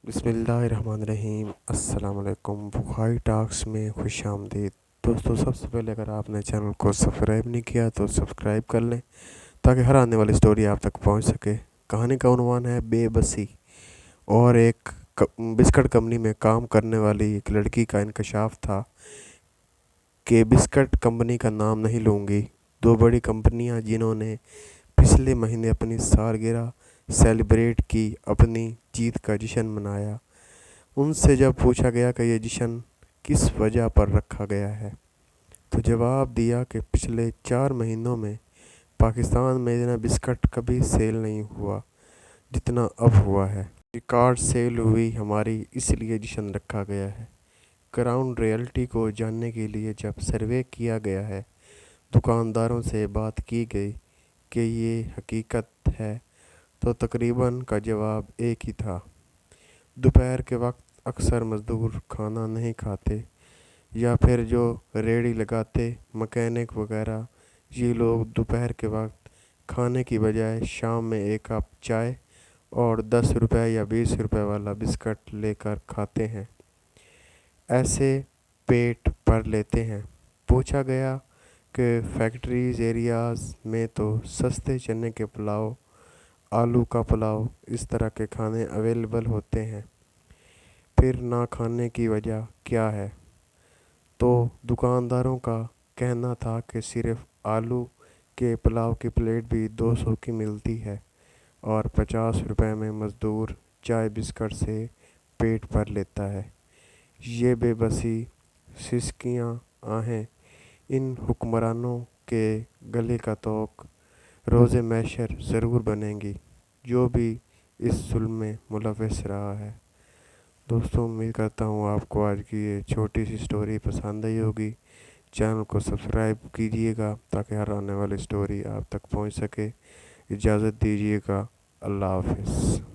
बिस्मिल्लाहिर्रहमानिर्रहीम। अस्सलाम वालेकुम। बुखारी टॉक्स में खुश आमदीद। दोस्तों, सबसे पहले अगर आपने चैनल को सब्सक्राइब नहीं किया तो सब्सक्राइब कर लें ताकि हर आने वाली स्टोरी आप तक पहुंच सके। कहानी का उन्वान है बेबसी। और एक बिस्किट कंपनी में काम करने वाली एक लड़की का इंकशाफ था कि बिस्किट कंपनी का नाम नहीं लूँगी। दो बड़ी कंपनियां जिन्होंने पिछले महीने अपनी सालगिरह सेलिब्रेट की, अपनी जीत का जश्न मनाया, उनसे जब पूछा गया कि ये जश्न किस वजह पर रखा गया है तो जवाब दिया कि पिछले 4 महीनों में पाकिस्तान में इतना बिस्किट कभी सेल नहीं हुआ जितना अब हुआ है। रिकॉर्ड सेल हुई हमारी, इसलिए जश्न रखा गया है। ग्राउंड रियलिटी को जानने के लिए जब सर्वे किया गया है, दुकानदारों से बात की गई कि ये हकीकत है, तो तकरीबन का जवाब एक ही था। दोपहर के वक्त अक्सर मज़दूर खाना नहीं खाते, या फिर जो रेहड़ी लगाते, मैकेनिक वगैरह, ये लोग दोपहर के वक्त खाने की बजाय शाम में एक कप चाय और 10 रुपए या 20 रुपए वाला बिस्किट लेकर खाते हैं। ऐसे पेट भर लेते हैं। पूछा गया कि फैक्ट्रीज एरियाज़ में तो सस्ते चने के पुलाव, आलू का पुलाव, इस तरह के खाने अवेलेबल होते हैं, फिर ना खाने की वजह क्या है? तो दुकानदारों का कहना था कि सिर्फ आलू के पुलाव की प्लेट भी 200 की मिलती है और 50 रुपए में मज़दूर चाय बिस्किट से पेट भर लेता है। ये बेबसी, सिसकियाँ आहें इन हुक्मरानों के गले का तोक रोज़े महशर ज़रूर बनेंगी, जो भी इस जुल्म में मुलव्वस रहा है। दोस्तों, उम्मीद करता हूँ आपको आज की ये छोटी सी स्टोरी पसंद आई होगी। चैनल को सब्सक्राइब कीजिएगा ताकि हर आने वाली स्टोरी आप तक पहुँच सके। इजाज़त दीजिएगा। अल्लाह हाफ़िज़।